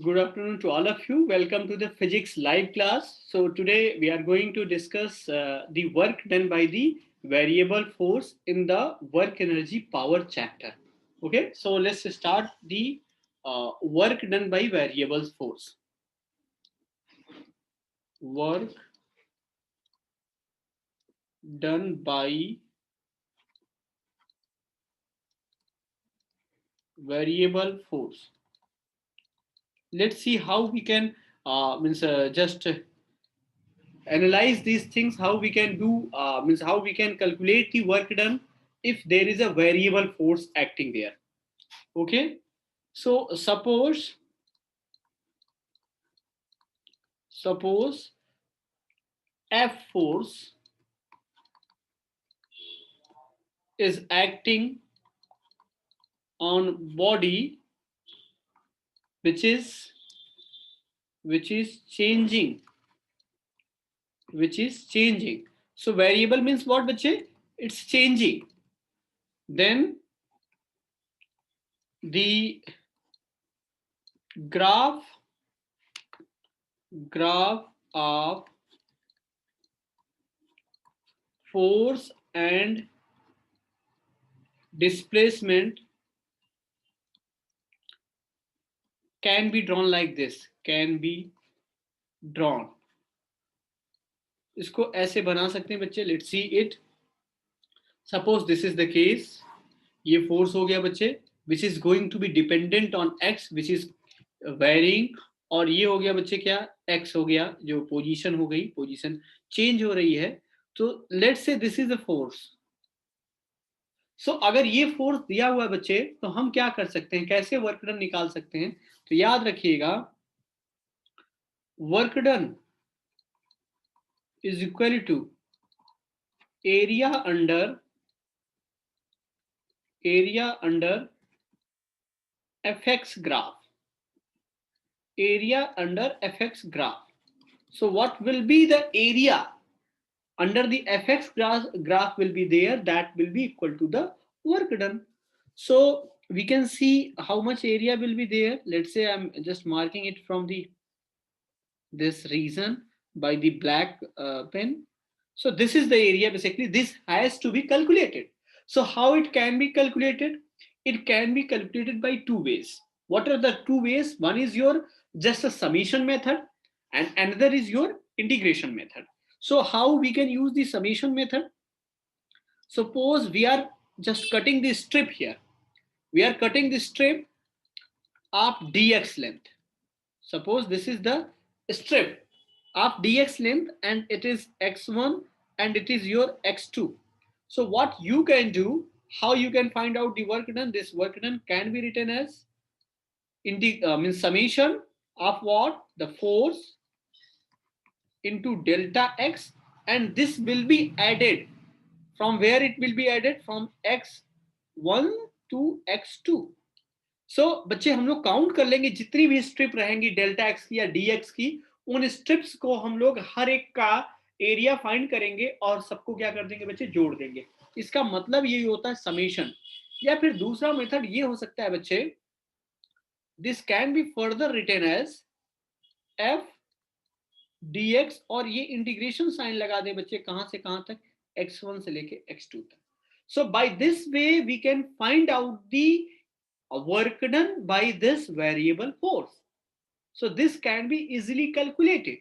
Good afternoon to all of you. Welcome to the physics live class. So today we are going to discuss the work done by the variable force in the work energy power chapter. Okay, so let's start the work done by variable force. Work done by variable force. Let's see how we can just analyze these things, how we can do how we can calculate the work done if there is a variable force acting there. Okay, so suppose F force is acting on body which is changing, so variable means what, bache? It's changing. Then the graph of force and displacement can be drawn like this, can be drawn. इसको ऐसे बना सकते हैं बच्चे. Let's see it. Suppose this is the case. ये force हो गया बच्चे which is going to be dependent on x which is varying. और ये हो गया बच्चे क्या, एक्स हो गया, जो पोजीशन हो गई, पोजीशन चेंज हो रही है. तो let's say this is the force. So अगर ये फोर्स दिया हुआ है बच्चे, तो हम क्या कर सकते हैं, कैसे वर्क डन निकाल सकते हैं? तो याद रखिएगा, work done is equal to area under fx graph. Area under fx graph. So what will be the area under the fx graph will be there, that will be equal to the work done. So we can see how much area will be there. Let's say I'm just marking it from the this region by the black pen. So this is the area. Basically this has to be calculated. So how it can be calculated? It can be calculated by two ways. What are the two ways? One is your just a summation method and another is your integration method. So how we can use the summation method? Suppose we are just cutting this strip here. We are cutting this strip of dx length. Suppose this is the strip of dx length and it is x1 and it is your x2. So what you can do, how you can find out the work done? This work done can be written as means summation of what? The force into delta x, and this will be added. From where it will be added? From x1 to x2. सो बच्चे हम लोग count कर लेंगे जितनी भी strip रहेंगी delta x की या डी एक्स की, उन स्ट्रिप्स को हम लोग हर एक का एरिया फाइंड करेंगे और सबको क्या कर देंगे बच्चे, जोड़ देंगे. इसका मतलब यही होता है समेशन. या फिर दूसरा मेथड ये हो सकता है बच्चे, this can be further written as f d x, और ये इंटीग्रेशन साइन लगा दे बच्चे, कहां से कहां तक, x1 से लेके x2 तक. So by this way we can find out the work done by this variable force. So this can be easily calculated.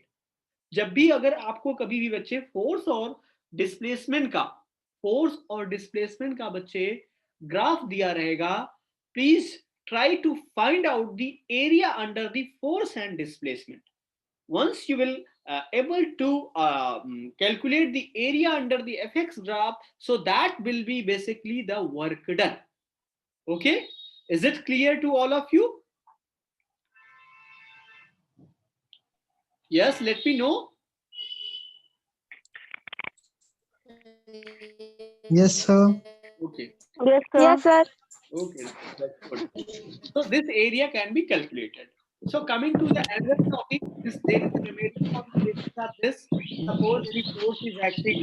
जब भी अगर आपको कभी भी बच्चे फोर्स और डिस्प्लेसमेंट का बच्चे ग्राफ दिया रहेगा, please try to find out the area under the force and displacement. Once you will able to calculate the area under the fx graph, so that will be basically the work done. Okay, is it clear to all of you? Yes, let me know. Yes, sir. Okay. Yes, sir. Okay, that's good. So this area can be calculated. So coming to the other topic, this there is a numerical calculation of this. Suppose any force is acting.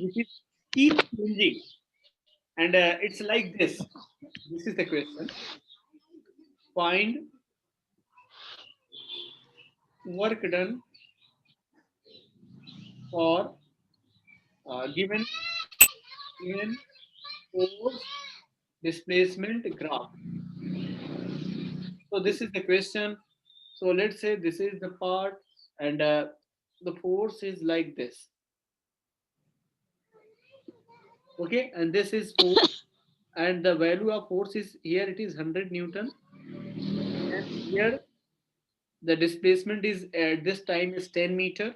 Which is keep changing, and it's like this. This is the question. find work done for given force displacement graph. So this is the question. So let's say this is the part, and the force is like this. Okay, and this is force, and the value of force is here. It is 100 Newton, and here the displacement is at this time is 10 meter,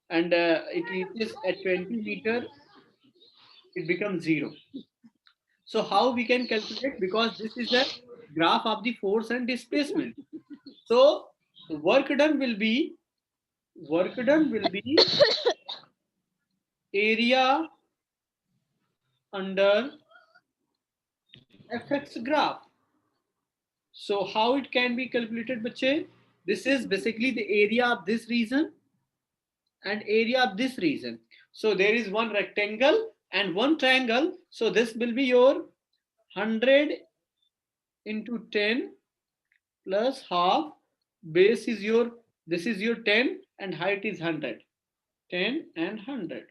and it reaches at 20 meter, it becomes 0. So how we can calculate, because this is the graph of the force and displacement. So work done will be area under fx graph. So how it can be calculated, bache? This is basically the area of this region and area of this region. So there is one rectangle and one triangle. So this will be your 100 into 10 plus half. Base is your, this is your 10 and height is 100. 10 and 100.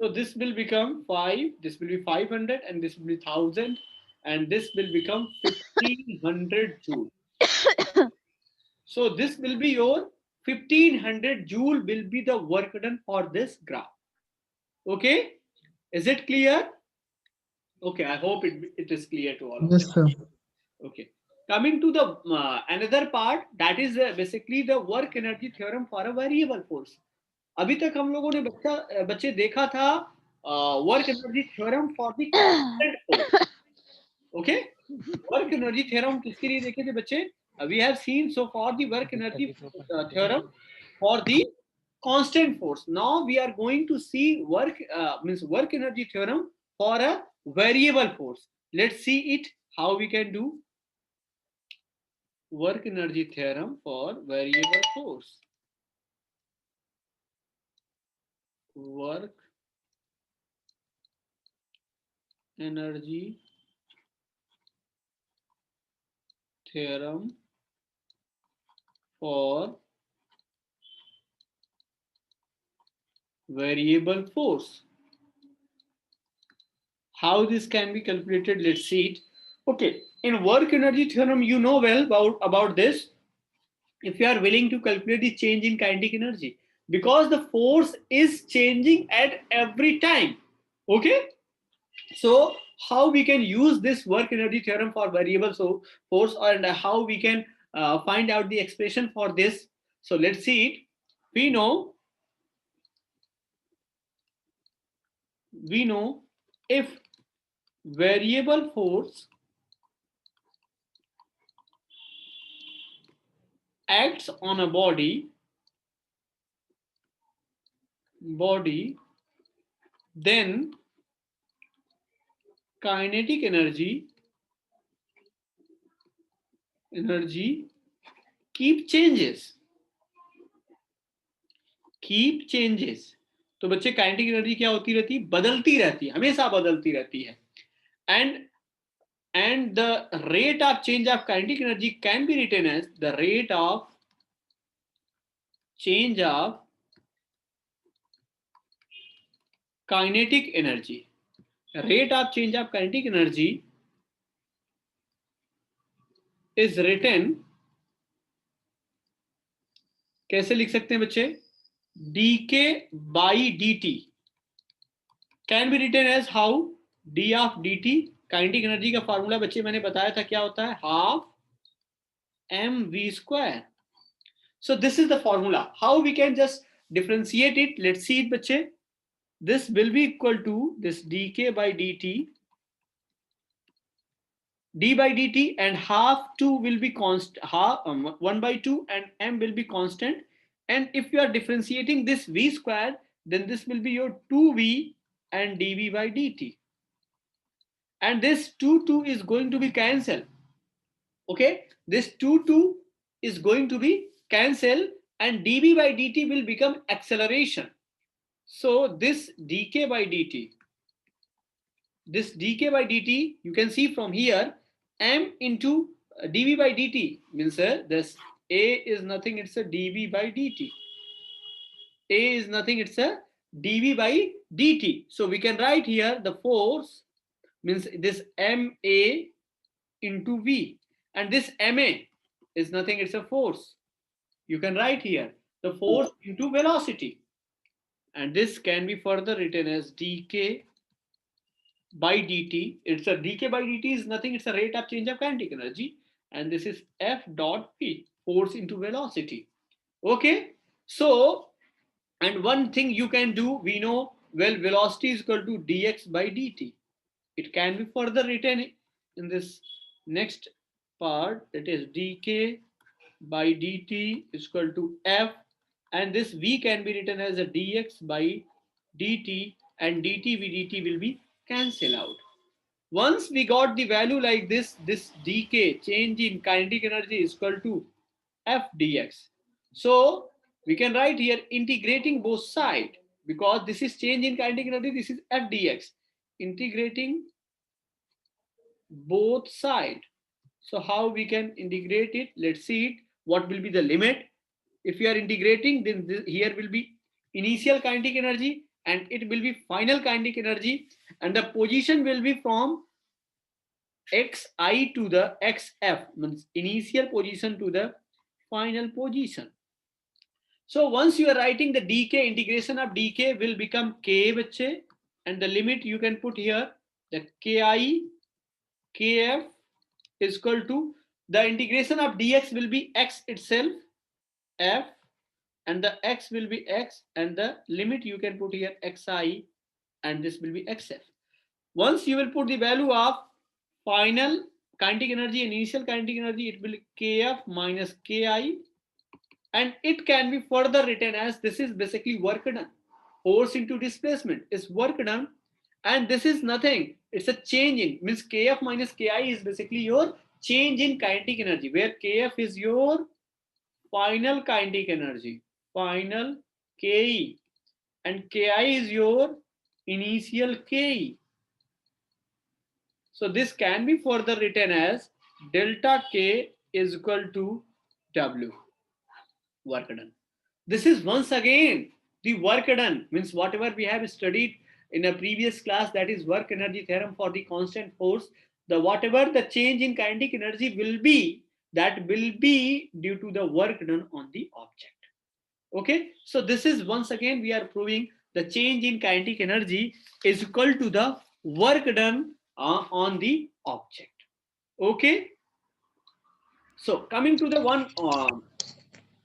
So this will become 5, this will be 500, and this will be 1000, and this will become 1500 joule. So this will be your 1500 joule will be the work done for this graph. Okay, is it clear? Okay, I hope it is clear to all of Yes, them. sir. Okay, coming to the another part, that is basically the work energy theorem for a variable force. अभी तक हम लोगों ने बच्चे देखा था work energy theorem for the constant force. Okay, work energy theorem किसके लिए देखे थे बच्चे? We have seen so for the work energy theorem for the constant force. Now we are going to see work energy theorem for a variable force. Let's see it how we can do work energy theorem for variable force. Work energy theorem for variable force. How this can be calculated, let's see it. Okay, in work energy theorem, you know well about this. If you are willing to calculate the change in kinetic energy, because the force is changing at every time. Okay, so how we can use this work energy theorem for variable force, and how we can find out the expression for this. So let's see it. We know if variable force acts on a body, then kinetic energy keep changes. तो बच्चे kinetic energy क्या होती रहती है? बदलती रहती है, हमेशा बदलती रहती है. And the rate of change of kinetic energy can be written as the rate of change of kinetic energy. Rate of change of kinetic energy is written, कैसे लिख सकते हैं बच्चे? dk by dt can be written as how? d of dt. Kinetic energy का formula बच्चे मैंने बताया था, क्या होता है? Half mv square. So this is the formula. How we can just differentiate it? Let's see it, bache. This will be equal to this dk by dt, d by dt, and half 2 will be constant, half 1 by 2, and m will be constant. And if you are differentiating this v square, then this will be your 2v and dv by dt. And this 2 is going to be cancelled. Okay, this 2 is going to be cancelled, and dv by dt will become acceleration. So this dk by dt, you can see from here, m into dv by dt means this a is nothing, it's a dv by dt. A is nothing, it's a dv by dt. So we can write here the force means this ma into v, and this ma is nothing, it's a force. You can write here the force into velocity, and this can be further written as dk by dt. It's a dk by dt is nothing, it's a rate of change of kinetic energy, and this is f dot p, force into velocity. Okay, so and one thing you can do, we know well velocity is equal to dx by dt. It can be further written in this next part, it is dk by dt is equal to f, and this v can be written as a dx by dt, and dt with dt will be cancelled out. Once we got the value like this dk, change in kinetic energy, is equal to f dx. So we can write here integrating both sides, because this is change in kinetic energy, this is f dx. Integrating both sides. So how we can integrate it? Let's see it. What will be the limit? If we are integrating, then here will be initial kinetic energy and it will be final kinetic energy, and the position will be from xi to the xf, means initial position to the final position. So once you are writing the dk, integration of dk will become k bache, and the limit you can put here the ki kf is equal to the integration of dx will be x itself f, and the x will be x, and the limit you can put here xi, and this will be xf. Once you will put the value of final kinetic energy and initial kinetic energy, it will be kf minus ki, and it can be further written as this is basically work done. Force into displacement is work done, and this is nothing, it's a change in, means kf minus ki is basically your change in kinetic energy, where kf is your final kinetic energy, final ke, and ki is your initial ke. So this can be further written as delta k is equal to w, work done. This is once again the work done, means whatever we have studied in a previous class, that is work energy theorem for the constant force. The whatever the change in kinetic energy will be, that will be due to the work done on the object. Okay, so this is once again we are proving the change in kinetic energy is equal to the work done on the object. Okay, so coming to the one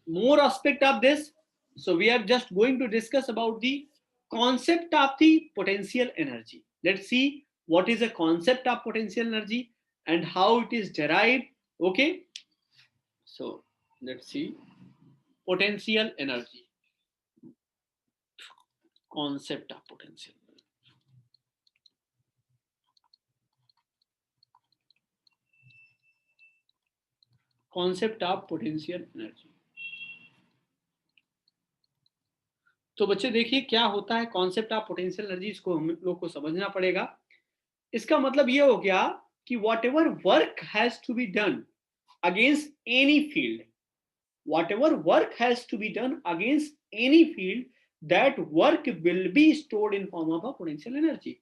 more aspect of this, so we are just going to discuss about the concept of the potential energy. Let's see what is a concept of potential energy and how it is derived. Okay, so let's see potential energy, concept of potential. Concept of potential energy. तो बच्चे देखिए क्या होता है concept of potential energy, इसको हम लोग को समझना पड़ेगा। इसका मतलब ये हो गया कि whatever work has to be done against any field, whatever work has to be done against any field, that work will be stored in form of a potential energy,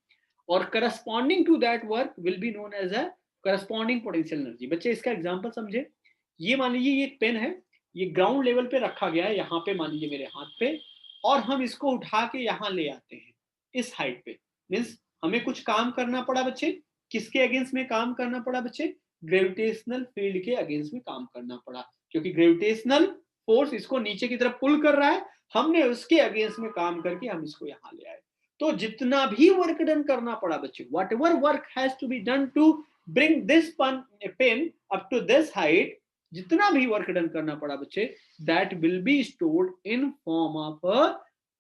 or corresponding to that work will be known as a corresponding potential energy। बच्चे इसका example समझे, ये मान लीजिए ये pen है, ये ground level पे रखा गया है यहाँ पे, मान लीजिए मेरे हाथ पे, और हम इसको उठा के यहाँ ले आते हैं इस हाइट पे। मीन्स हमें कुछ काम करना पड़ा बच्चे, किसके अगेंस्ट में काम करना पड़ा बच्चे? ग्रेविटेशनल फील्ड के अगेंस्ट में काम करना पड़ा, क्योंकि ग्रेविटेशनल फोर्स इसको नीचे की तरफ पुल कर रहा है, हमने उसके अगेंस्ट में काम करके हम इसको यहाँ ले आए। तो जितना भी वर्क डन करना पड़ा बच्चे, whatever work has to be done to bring this pen up to this height, जितना भी वर्क डन करना पड़ा बच्चे, that will be stored in form of a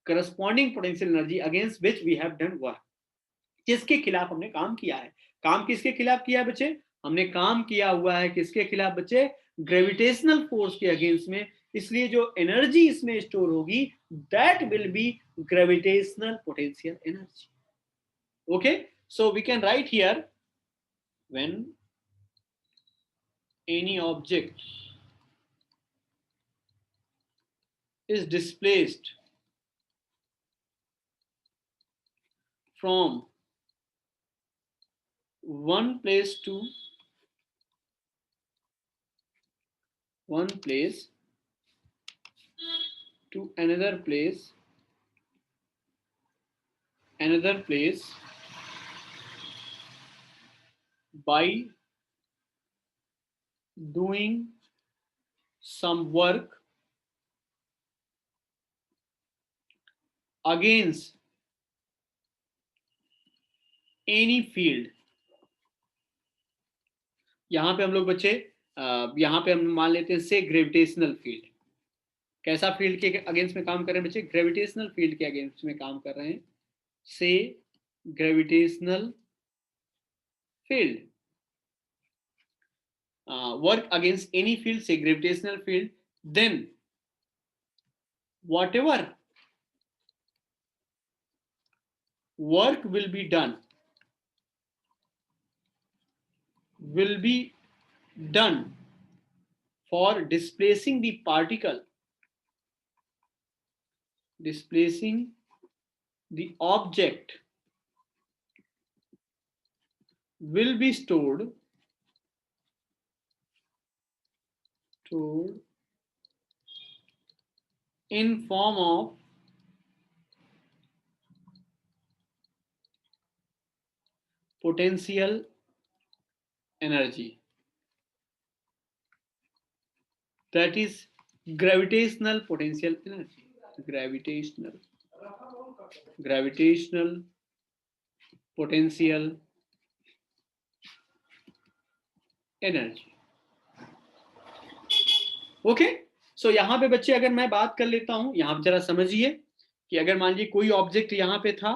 corresponding potential energy against which we have done work, जिसके खिलाफ हमने काम किया है। काम किसके खिलाफ किया है बच्चे? हमने काम किया हुआ है किसके खिलाफ बच्चे? ग्रेविटेशनल फोर्स के अगेंस्ट में। इसलिए जो एनर्जी इसमें स्टोर होगी that will be gravitational potential energy. Okay, so we can write here when any object is displaced from one place to another place by doing some work against any field. यहां पे हम लोग बच्चे यहां पे हम मान लेते हैं से ग्रेविटेशनल फील्ड. कैसा फील्ड के अगेंस्ट में काम कर रहे हैं बच्चे? ग्रेविटेशनल फील्ड के अगेंस्ट में काम कर रहे हैं. से gravitational field, work against any field, say gravitational field, then whatever work will be done for displacing the particle, displacing the object will be stored in form of potential energy, that is gravitational potential energy. Gravitational potential energy. Okay. So यहां पे बच्चे अगर मैं बात कर लेता हूं, यहां पे जरा समझिए कि अगर मान लीजिए कोई ऑब्जेक्ट यहां पे था,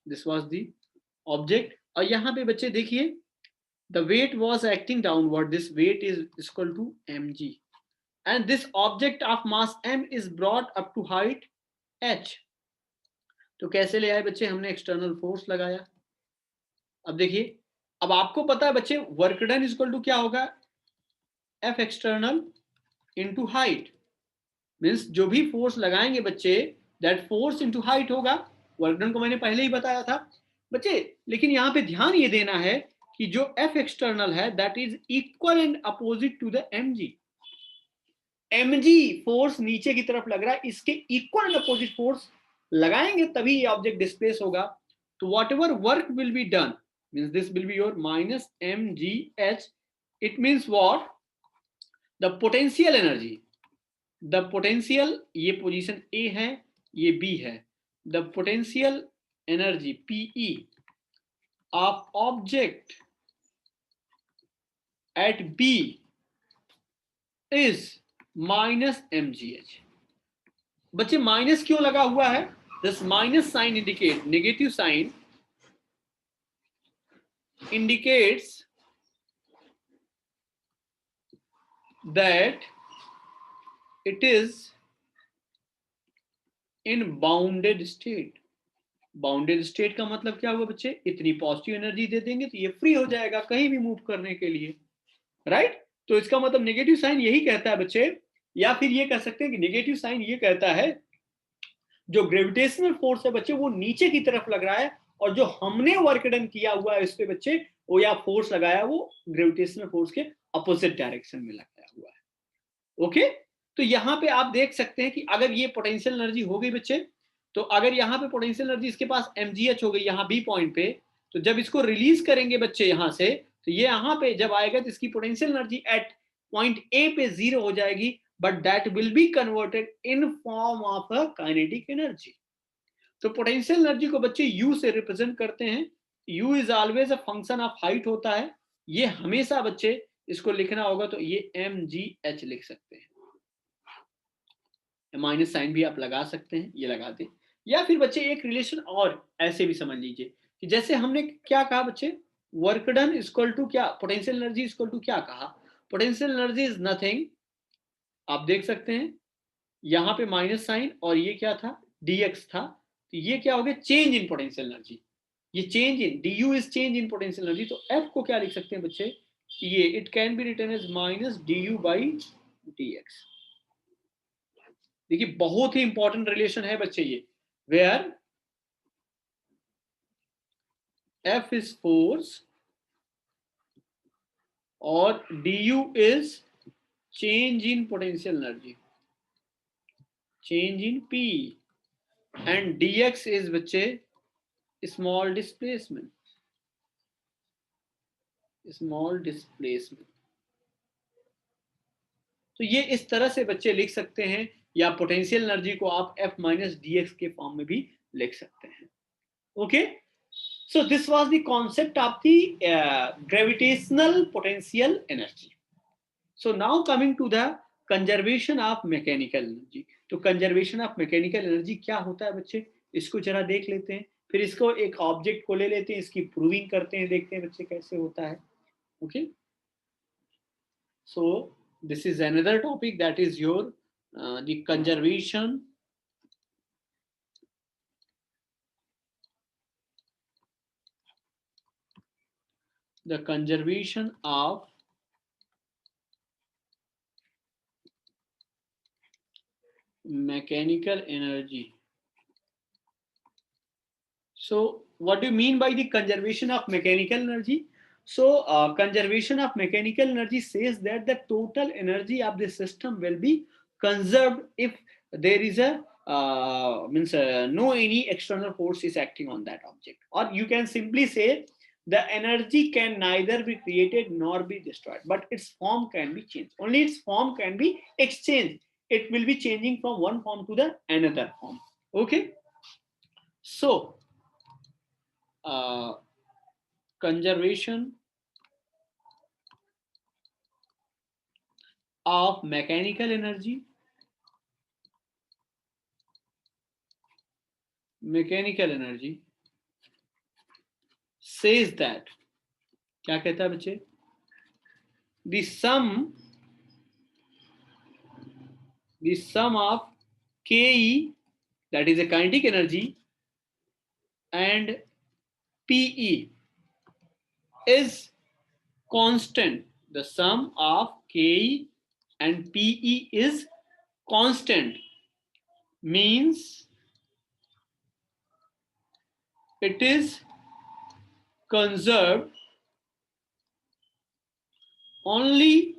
दिस वाज द ऑब्जेक्ट, और यहां पे बच्चे देखिए the weight was acting downward, this weight is equal to mg, and this object of mass m is brought up to height h. तो कैसे ले आए बच्चे? हमने एक्सटर्नल फोर्स लगाया. अब देखिए, अब आपको पता है बच्चे work done is equal to क्या होगा? F external into height. Means जो भी फोर्स लगाएंगे बच्चे, दैट फोर्स इनटू हाइट होगा. वर्क डन को मैंने पहले ही बताया था बच्चे, लेकिन यहां पे ध्यान ये देना है कि जो F एक्सटर्नल है that is equal and opposite to the mg. mg force नीचे की तरफ लग रहा है, इसके इक्वल एंड अपोजिट फोर्स लगाएंगे तभी ये ऑब्जेक्ट डिस्प्लेस होगा. तो whatever work will be done means this will be your minus mgh. It means what? The potential energy, the potential, ये पोजीशन ए है, ये बी है. The potential energy Pe of object at B is minus mgh. बच्चे minus क्यों लगा हुआ है? This minus sign indicate, negative sign indicates that it is in bounded state. Bounded state का मतलब क्या हुआ बच्चे? इतनी पॉजिटिव एनर्जी दे देंगे तो ये फ्री हो जाएगा कहीं भी मूव करने के लिए, राइट? तो इसका मतलब नेगेटिव साइन यही कहता है बच्चे, या फिर ये कह सकते हैं कि नेगेटिव साइन ये कहता है जो ग्रेविटेशनल फोर्स है बच्चे वो नीचे की तरफ लग रहा है, और जो हमने वर्क डन किया हुआ है इस पे बच्चे, वो या फोर्स लगाया वो ग्रेविटेशनल फोर्स के अपोजिट डायरेक्शन में लगाया हुआ है. ओके. तो यहां पे आप देख सकते हैं कि अगर ये पोटेंशियल एनर्जी हो गई बच्चे, तो अगर यहाँ पे पोटेंशियल एनर्जी इसके पास mgh हो गई यहाँ बी पॉइंट पे, तो जब इसको रिलीज करेंगे बच्चे यहां से, तो ये यहाँ पे जब आएगा तो इसकी potential energy at point A पे 0 हो जाएगी, but that will be converted in form of a kinetic energy. तो पोटेंशियल एनर्जी को बच्चे u से रिप्रेजेंट करते हैं. u is always a function of height होता है. ये हमेशा बच्चे इसको लिखना होगा तो ये mgh लिख सकते हैं. माइनस साइन भी आप लगा सकते हैं, ये लगा दें. या फिर बच्चे एक रिलेशन और ऐसे भी समझ लीजिए कि जैसे हमने क्या कहा बच्चे, वर्क डन इक्वल टू क्या? पोटेंशियल एनर्जी इक्वल टू क्या कहा? पोटेंशियल एनर्जी इज नथिंग, आप देख सकते हैं यहाँ पे माइनस साइन और ये क्या था? dx था. तो ये क्या हो गया? Change in potential energy. ये change in du is change in potential energy. तो f को क्या लिख सकते हैं बच्चे? ये it can be written as minus D U by D X. देखिए बहुत ही इंपॉर्टेंट रिलेशन है बच्चे ये, वेयर एफ इज फोर्स और D U is change in potential energy, change in P, and dx is बच्चे small displacement, small displacement। तो ये इस तरह से बच्चे लिख सकते हैं, या पोटेंशियल एनर्जी को आप F माइनस डी एक्स के फॉर्म में भी लिख सकते हैं। Okay, so this was the concept of the gravitational potential energy. So now coming to the conservation of mechanical energy. तो कंजर्वेशन ऑफ मैकेनिकल एनर्जी क्या होता है बच्चे, इसको जरा देख लेते हैं, फिर इसको एक ऑब्जेक्ट को ले लेते हैं, इसकी प्रूविंग करते हैं, देखते हैं बच्चे कैसे होता है। Okay, so this is another topic, that is your the conservation of mechanical energy. So what do you mean by the conservation of mechanical energy? So conservation of mechanical energy says that the total energy of the system will be conserved if there is a no any external force is acting on that object, or you can simply say the energy can neither be created nor be destroyed, but its form can be changed. Only its form can be exchanged. It will be changing from one form to the another form. Okay, so conservation of mechanical energy says that, क्या कहता है बच्चे, the sum of Ke, that is a kinetic energy, and Pe is constant. The sum of Ke and Pe is constant, means it is conserved only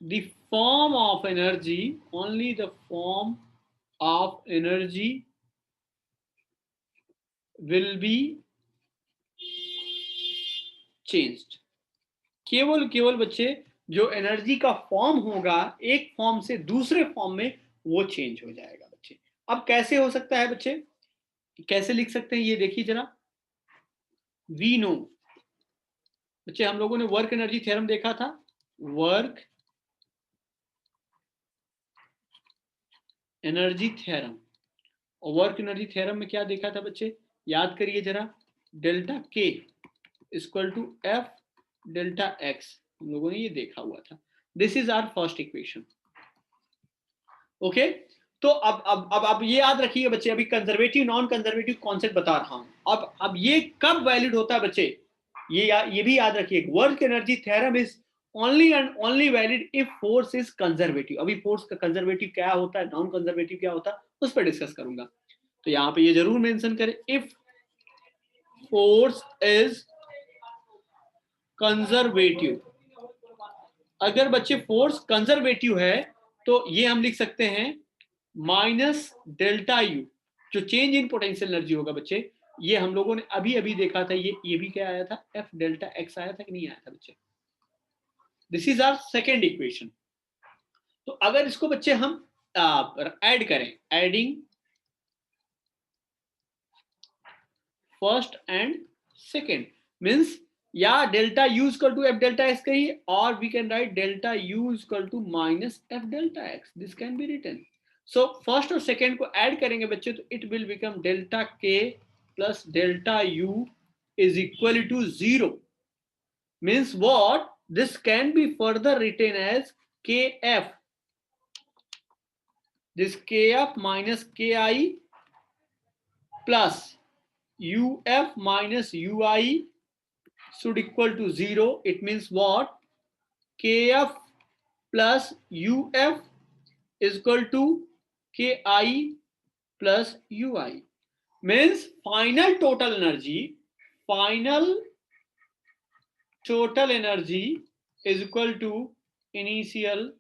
the form of energy, only the form of energy will be changed. केवल बच्चे जो energy का form होगा एक form से दूसरे form में वो चेंज हो जाएगा बच्चे। अब कैसे हो सकता है बच्चे, कैसे लिख सकते हैं ये देखिए जरा। वी नो बच्चे, हम लोगों ने वर्क एनर्जी थ्योरम देखा था, वर्क एनर्जी थ्योरम, और वर्क एनर्जी थ्योरम में क्या देखा था बच्चे, याद करिए जरा, delta K equal to F delta x, हम लोगों ने ये देखा हुआ था। This is our first equation. Okay, तो अब ये याद रखिए बच्चे, अभी कंजर्वेटिव नॉन कंजर्वेटिव कॉन्सेप्ट बता रहा हूं। अब ये कब वैलिड होता है बच्चे, ये भी याद रखिए, work energy theorem is only and only valid if force is conservative. अभी फोर्स का कंजर्वेटिव क्या होता है, नॉन कंजर्वेटिव क्या होता है, उस पर डिस्कस करूंगा। तो यहां पे ये जरूर मेंशन करें, इफ फोर्स इज कंजर्वेटिव। अगर बच्चे फोर्स कंजर्वेटिव है तो ये हम लिख सकते हैं माइनस डेल्टा यू, जो चेंज इन पोटेंशियल एनर्जी होगा बच्चे, ये हम लोगों ने अभी अभी देखा था, ये भी क्या आया था, एफ डेल्टा एक्स आया था कि नहीं आया था बच्चे। This is our second equation. तो अगर इसको बच्चे हम ऐड करें, adding first and second means, या delta U equal to F delta X कहिए, और we can write delta U equal to minus F delta X, this can be written. So first और सेकेंड को add करेंगे बच्चे, तो it will become delta K plus delta U is equal to 0। Means what, this can be further written as K F, this K F minus K I plus uf minus ui should equal to 0. It means what? Kf plus Uf is equal to Ki plus Ui. Means final total energy is equal to initial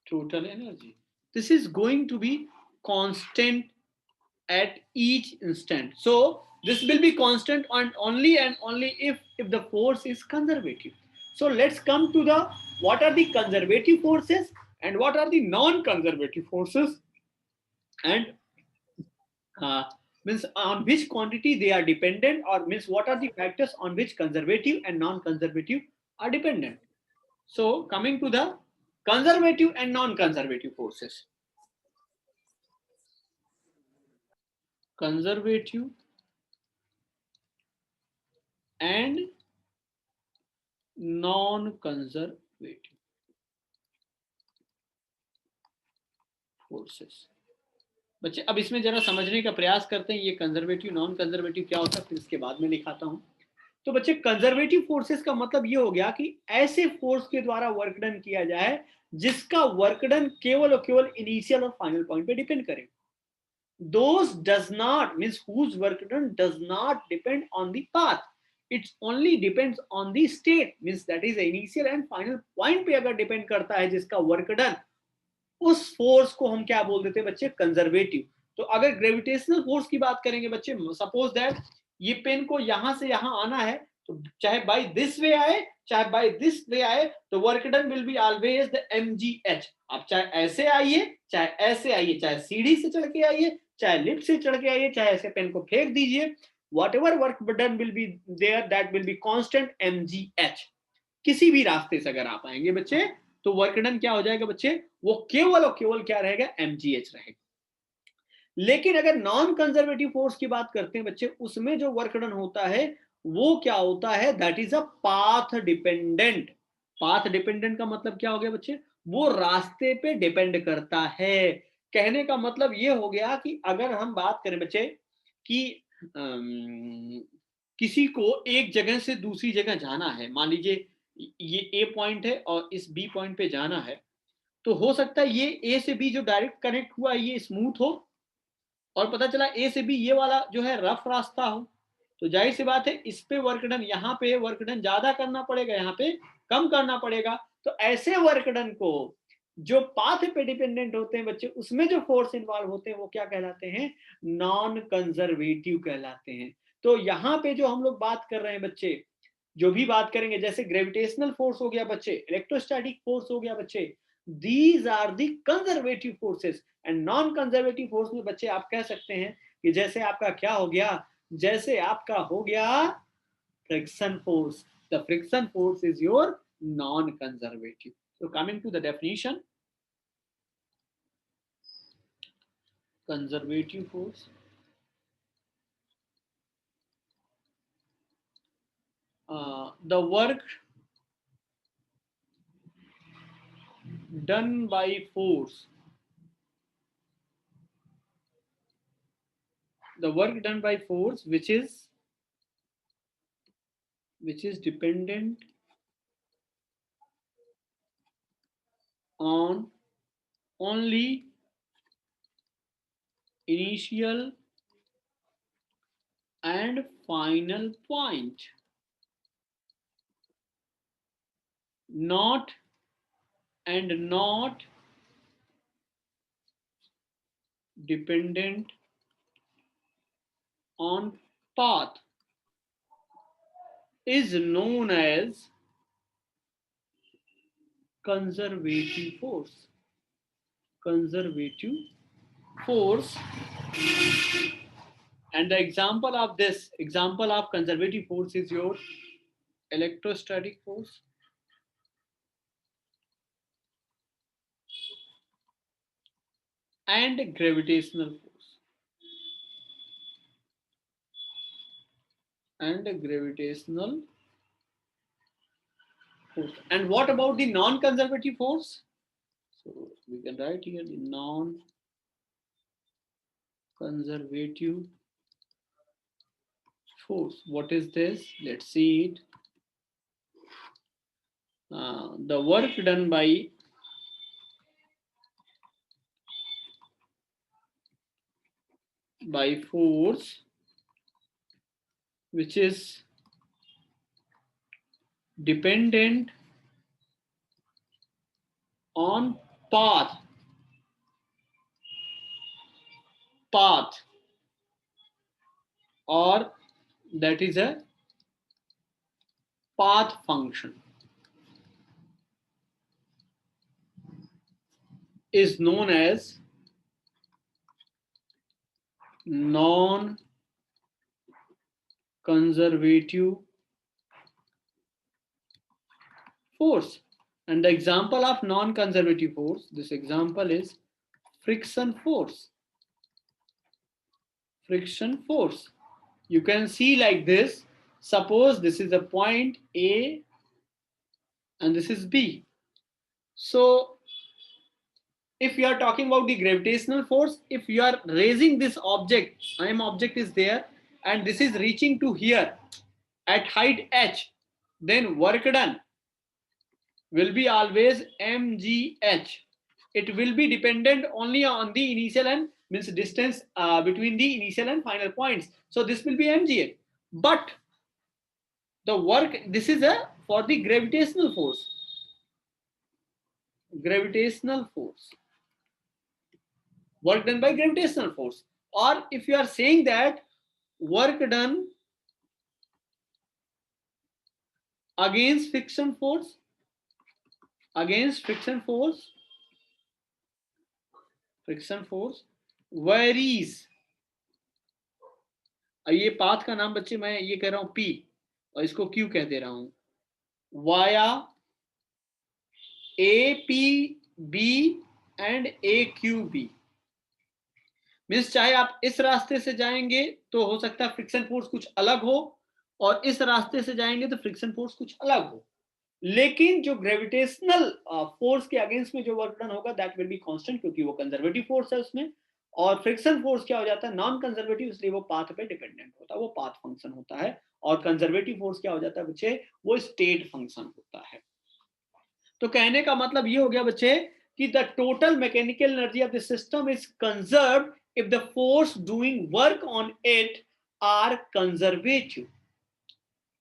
total energy. This is going to be constant at each instant. So this will be constant and only if the force is conservative. So let's come to the what are the conservative forces and what are the non-conservative forces, and uh, means on which quantity they are dependent, or means what are the factors on which conservative and non-conservative are dependent. So coming to the conservative and non-conservative forces. Conservative and non-conservative forces. बच्चे अब इसमें जरा समझने का प्रयास करते हैं ये कंजर्वेटिव नॉन कंजर्वेटिव क्या होता है, फिर इसके बाद में दिखाता हूं. तो बच्चे कंजर्वेटिव फोर्सेस का मतलब ये हो गया कि ऐसे फोर्स के द्वारा वर्क डन किया जाए जिसका वर्क डन केवल और केवल इनिशियल और फाइनल पॉइंट पे डिपेंड करे. Those does not means whose work done does not depend on the path. It only depends on the state, means that is initial and final point पे अगर depend करता है जिसका work done, उस force को हम क्या बोल देते हैं बच्चे? कंजर्वेटिव. तो अगर ग्रेविटेशनल फोर्स की बात करेंगे बच्चे, सपोज दैट ये पेन को यहां से यहां आना है, तो चाहे बाय दिस वे आए चाहे बाय दिस वे आए, तो work done will be always the mgh. आप चाहे ऐसे आइए चाहे ऐसे आइए, चाहे सीढ़ी से चढ़ के आइए चाहे लिफ्ट से चढ़ के आइए, चाहे ऐसे पेन को फेंक दीजिए, whatever work done will be there, that will be constant mgh. किसी भी रास्ते से अगर आप आएंगे बच्चे तो वर्क डन क्या हो जाएगा बच्चे? वो केवल और केवल क्या रहेगा? mgh रहेगा. लेकिन अगर नॉन कंजर्वेटिव फोर्स की बात करते हैं बच्चे, उसमें जो वर्क डन होता है वो क्या होता है? That is a path dependent. Path dependent का मतलब क्या हो गया बच्चे? वो रास्ते पे डिपेंड करता है. कहने का मतलब ये हो गया कि अगर हम बात करें बच्चे कि किसी को एक जगह से दूसरी जगह जाना है, मान लीजिए ये ए पॉइंट है और इस बी पॉइंट पे जाना है, तो हो सकता है ये ए से बी जो डायरेक्ट कनेक्ट हुआ ये स्मूथ हो, और पता चला ए से बी ये वाला जो है रफ रास्ता हो, तो जाहिर सी बात है इस पे वर्क डन, यहाँ पे वर्क डन ज्यादा करना पड़ेगा, यहाँ पे कम करना पड़ेगा. तो ऐसे वर्क डन को जो पाथ पे डिपेंडेंट होते हैं बच्चे, उसमें जो फोर्स इन्वॉल्व होते हैं वो क्या कहलाते हैं? नॉन कंजर्वेटिव कहलाते हैं. तो यहाँ पे जो हम लोग बात कर रहे हैं बच्चे, जो भी बात करेंगे, जैसे ग्रेविटेशनल फोर्स हो गया बच्चे, इलेक्ट्रोस्टैटिक फोर्स हो गया बच्चे, these are the conservative forces. And non conservative force में बच्चे आप कह सकते हैं कि जैसे आपका क्या हो गया? जैसे आपका हो गया friction force. The friction force is your non conservative. So coming to the definition, conservative force, the work done by force, the work done by force which is dependent on only initial and final point, not dependent on path, is known as conservative force. Conservative force. And the example of conservative force is your electrostatic force, and gravitational force, And what about the non-conservative force? So we can write here the non-conservative force. What is this? Let's see it. The work done by force which is dependent on path or that is a path function is known as non-conservative force. And the example of non-conservative force, this example is friction force. Friction force. You can see like this. Suppose this is a point A and this is B. So if you are talking about the gravitational force, if you are raising this object, object is there and this is reaching to here at height h, then work done will be always mgh. It will be dependent only on the initial and means distance between the initial and final points. So this will be mgh. But the work, this is a for the gravitational force. Gravitational force. Work done by gravitational force. Or if you are saying that work done against friction force, friction force varies. ये path का नाम बच्चे मैं ये कह रहा हूं P और इसको Q कह दे रहा हूं, via APB and AQB। Means चाहे आप इस रास्ते से जाएंगे तो हो सकता है फ्रिक्शन फोर्स कुछ अलग हो और इस रास्ते से जाएंगे तो फ्रिक्शन फोर्स कुछ अलग हो, लेकिन जो ग्रेविटेशनल फोर्स के अगेंस्ट में जो वर्क डन होगा दैट विल बी कांस्टेंट, क्योंकि वो कंजर्वेटिव फोर्स है उसमें। और फ्रिक्शन फोर्स क्या हो जाता है, नॉन कंजर्वेटिव, इसलिए वो पाथ पे डिपेंडेंट होता है, वो पाथ फंक्शन होता है। और कंजर्वेटिव फोर्स क्या हो जाता है बच्चे, वो स्टेट फंक्शन होता है। तो कहने का मतलब ये हो गया बच्चे कि the total mechanical energy of the system is conserved if the force doing work on it are conservative.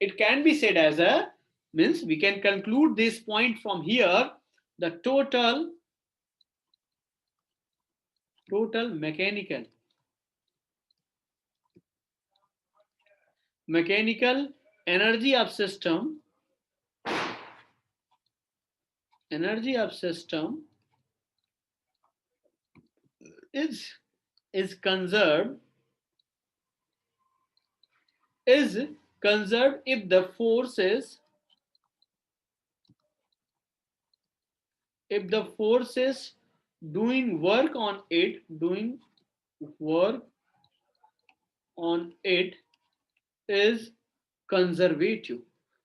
It can be said as a, means we can conclude this point from here, the total mechanical energy of system is conserved if the force is doing work on it is conservative.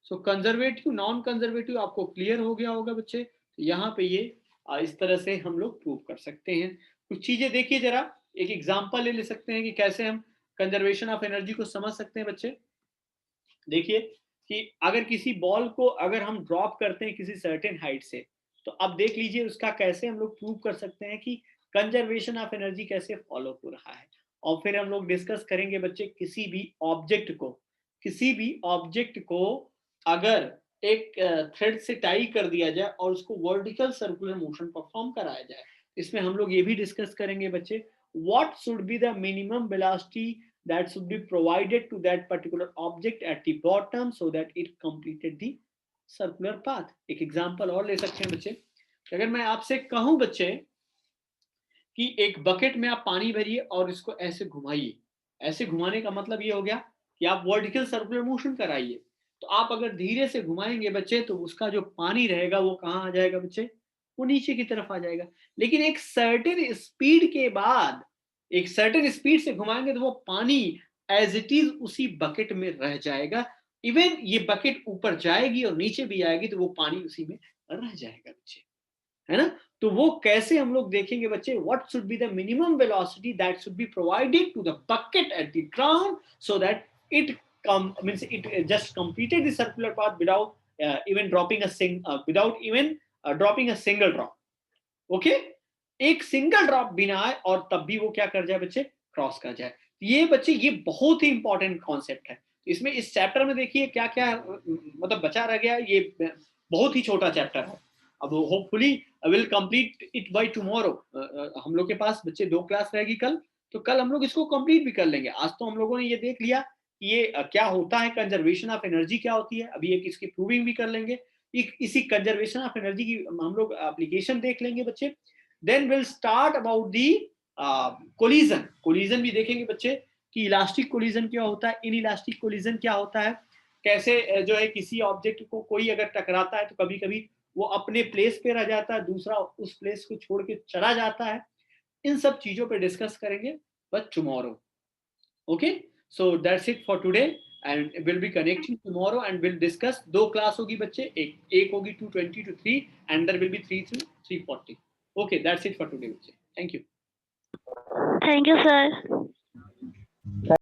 So conservative, non conservative आपको clear हो गया होगा बच्चे। तो यहाँ पे ये इस तरह से हम लोग प्रूव कर सकते हैं। कुछ चीजें देखिए जरा, एक एग्जांपल ले सकते हैं कि कैसे हम कंजर्वेशन ऑफ एनर्जी को समझ सकते हैं बच्चे। देखिए कि अगर किसी बॉल को अगर हम ड्रॉप करते हैं किसी सर्टेन हाइट से, तो अब देख लीजिए उसका कैसे हम लोग प्रूव कर सकते हैं कि कंजर्वेशन ऑफ एनर्जी कैसे फॉलो हो रहा है। और फिर हम लोग डिस्कस करेंगे बच्चे किसी भी ऑब्जेक्ट को अगर एक थ्रेड से टाई कर दिया जाए और उसको वर्टिकल सर्कुलर मोशन परफॉर्म कराया जाए, इसमें हम लोग ये भी डिस्कस करेंगे बच्चे what should be the minimum velocity that should be provided to that particular object at the bottom so that it completed the circular path। एक एग्जांपल और ले सकते हैं बच्चे, अगर मैं आपसे कहूं बच्चे कि एक बकेट में आप पानी भरिए और इसको ऐसे घुमाइए, ऐसे घुमाने का मतलब ये हो गया कि आप वर्टिकल सर्कुलर मोशन कराइए। तो आप अगर धीरे से घुमाएंगे बच्चे तो उसका जो पानी रहेगा वो कहाँ आ जाएगा बच्चे, वो नीचे की तरफ आ जाएगा। लेकिन एक सर्टेन स्पीड के बाद, एक सर्टेन स्पीड से घुमाएंगे तो वो पानी एज इट इज उसी बकेट में रह जाएगा। इवन ये बकेट ऊपर जाएगी और नीचे भी आएगी तो वो पानी उसी में रह जाएगा बच्चे, है ना। तो वो कैसे हम लोग देखेंगे बच्चे, what should be the minimum velocity that should be provided to the bucket at the ground so that it means it just completed the circular path without even dropping a single drop. Okay, एक single drop बिना आए और तब भी वो क्या कर जाए बच्चे, क्रॉस कर जाए। ये बच्चे ये बहुत ही इंपॉर्टेंट कॉन्सेप्ट है। इसमें इस चैप्टर में देखिए क्या क्या मतलब बचा रह गया, ये बहुत ही छोटा चैप्टर है। अब hopefully will complete it by tomorrow. हम लोग के पास बच्चे 2 क्लास रहेगी कल, तो कल हम लोग इसको कंप्लीट भी कर लेंगे। आज तो हम लोगों ने ये देख लिया कि ये क्या होता है, कंजर्वेशन ऑफ एनर्जी क्या होती है, अभी एक इसकी प्रूविंग भी कर लेंगे। इसी कंजर्वेशन ऑफ एनर्जी की हम लोग एप्लीकेशन देख लेंगे बच्चे। Then will start about the collision भी देखेंगे बच्चे कि इलास्टिक कोलिजन क्या होता है, इन इलास्टिक कोलिजन क्या होता है, कैसे जो है किसी ऑब्जेक्ट को कोई अगर टकराता है तो कभी कभी वो अपने प्लेस पे रह जाता है, दूसरा उस प्लेस को छोड़ के चला जाता है। इन सब चीजों पे डिस्कस करेंगे but tomorrow. Okay, so that's it for today and we'll be connecting tomorrow and we'll discuss। 2 class होगी बच्चे, एक होगी 2:20 to 3 and there will be 3 to 3:40। Okay, that's it for today बच्चे। Thank you। Thank you, sir.